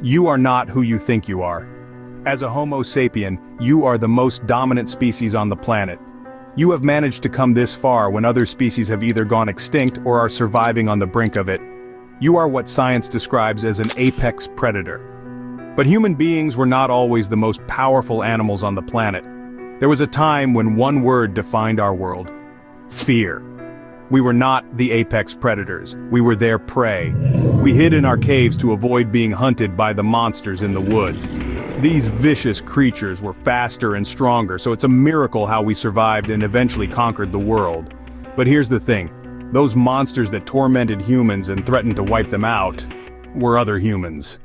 You are not who you think you are. As a Homo sapien, you are the most dominant species on the planet. You have managed to come this far when other species have either gone extinct or are surviving on the brink of it. You are what science describes as an apex predator. But human beings were not always the most powerful animals on the planet. There was a time when one word defined our world: fear. We were not the apex predators, we were their prey. We hid in our caves to avoid being hunted by the monsters in the woods. These vicious creatures were faster and stronger, so it's a miracle how we survived and eventually conquered the world. But here's the thing, those monsters that tormented humans and threatened to wipe them out were other humans.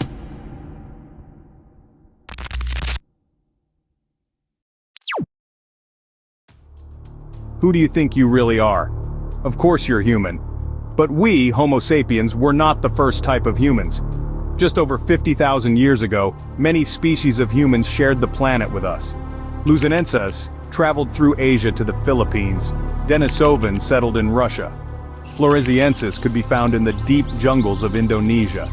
Who do you think you really are? Of course you're human. But we, Homo sapiens, were not the first type of humans. Just over 50,000 years ago, many species of humans shared the planet with us. Luzonenses traveled through Asia to the Philippines. Denisovans settled in Russia. Floresiensis could be found in the deep jungles of Indonesia.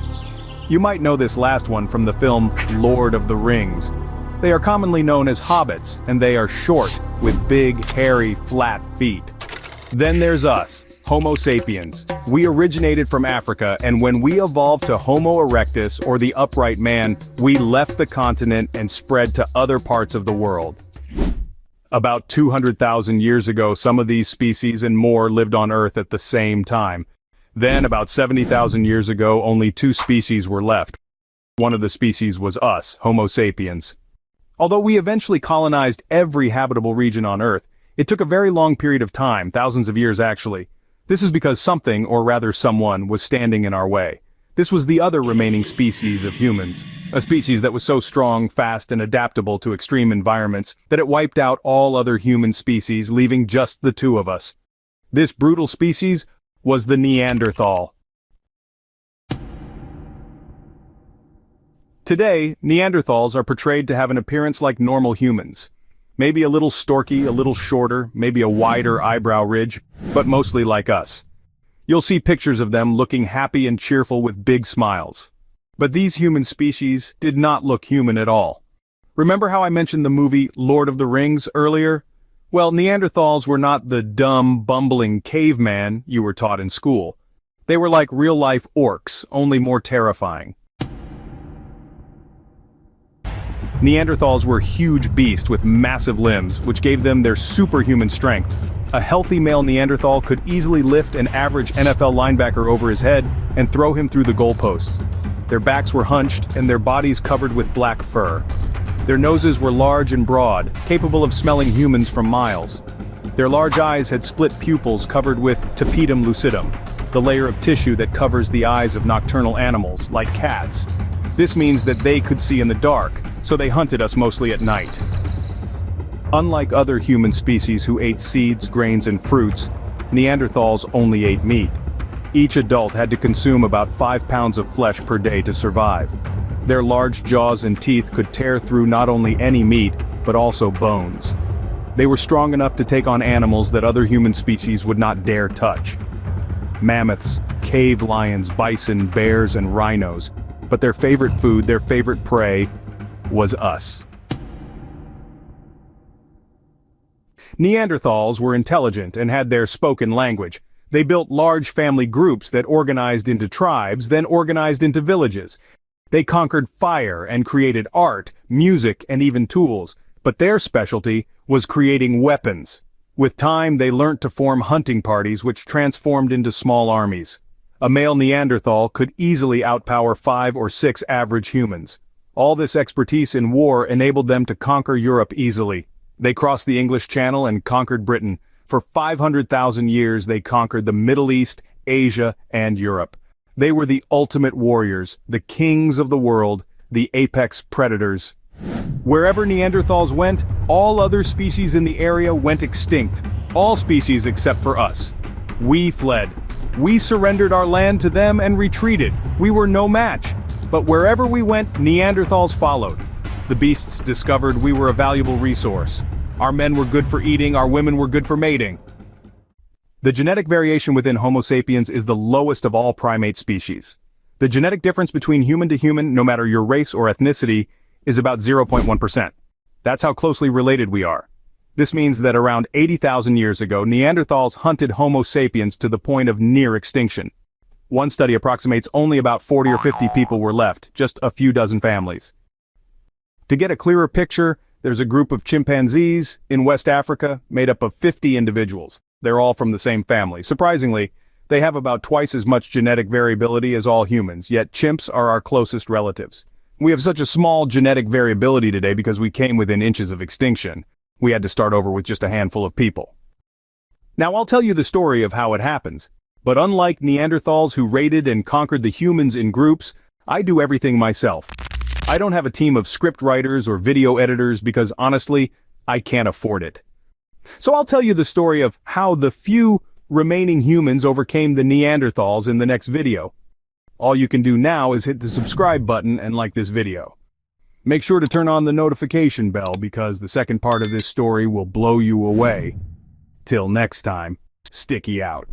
You might know this last one from the film Lord of the Rings. They are commonly known as hobbits, and they are short, with big, hairy, flat feet. Then there's us, Homo sapiens. We originated from Africa, and when we evolved to Homo erectus, or the upright man, we left the continent and spread to other parts of the world. About 200,000 years ago, some of these species and more lived on Earth at the same time. Then, about 70,000 years ago, only two species were left. One of the species was us, Homo sapiens. Although we eventually colonized every habitable region on Earth, it took a very long period of time, thousands of years actually. This is because something, or rather someone, was standing in our way. This was the other remaining species of humans. A species that was so strong, fast, and adaptable to extreme environments that it wiped out all other human species, leaving just the two of us. This brutal species was the Neanderthal. Today, Neanderthals are portrayed to have an appearance like normal humans. Maybe a little storky, a little shorter, maybe a wider eyebrow ridge, but mostly like us. You'll see pictures of them looking happy and cheerful with big smiles. But these human species did not look human at all. Remember how I mentioned the movie Lord of the Rings earlier? Well, Neanderthals were not the dumb, bumbling caveman you were taught in school. They were like real-life orcs, only more terrifying. Neanderthals were huge beasts with massive limbs, which gave them their superhuman strength. A healthy male Neanderthal could easily lift an average NFL linebacker over his head and throw him through the goalposts. Their backs were hunched and their bodies covered with black fur. Their noses were large and broad, capable of smelling humans from miles. Their large eyes had split pupils covered with tapetum lucidum, the layer of tissue that covers the eyes of nocturnal animals, like cats. This means that they could see in the dark, so they hunted us mostly at night. Unlike other human species who ate seeds, grains, and fruits, Neanderthals only ate meat. Each adult had to consume about 5 pounds of flesh per day to survive. Their large jaws and teeth could tear through not only any meat, but also bones. They were strong enough to take on animals that other human species would not dare touch. Mammoths, cave lions, bison, bears, and rhinos. But their favorite food, their favorite prey, was us. Neanderthals were intelligent and had their spoken language. They built large family groups that organized into tribes, then organized into villages. They conquered fire and created art, music, and even tools. But their specialty was creating weapons. With time, they learnt to form hunting parties which transformed into small armies. A male Neanderthal could easily outpower 5 or 6 average humans. All this expertise in war enabled them to conquer Europe easily. They crossed the English Channel and conquered Britain. For 500,000 years they conquered the Middle East, Asia, and Europe. They were the ultimate warriors, the kings of the world, the apex predators. Wherever Neanderthals went, all other species in the area went extinct. All species except for us. We fled. We surrendered our land to them and retreated. We were no match. But wherever we went, Neanderthals followed. The beasts discovered we were a valuable resource. Our men were good for eating, our women were good for mating. The genetic variation within Homo sapiens is the lowest of all primate species. The genetic difference between human to human, no matter your race or ethnicity, is about 0.1%. That's how closely related we are. This means that around 80,000 years ago, Neanderthals hunted Homo sapiens to the point of near extinction. One study approximates only about 40 or 50 people were left, just a few dozen families. To get a clearer picture, there's a group of chimpanzees in West Africa made up of 50 individuals. They're all from the same family. Surprisingly, they have about twice as much genetic variability as all humans, yet chimps are our closest relatives. We have such a small genetic variability today because we came within inches of extinction. We had to start over with just a handful of people. Now I'll tell you the story of how it happens. But unlike Neanderthals who raided and conquered the humans in groups, I do everything myself. I don't have a team of script writers or video editors because honestly, I can't afford it. So I'll tell you the story of how the few remaining humans overcame the Neanderthals in the next video. All you can do now is hit the subscribe button and like this video. Make sure to turn on the notification bell because the second part of this story will blow you away. Till next time, Sticky out.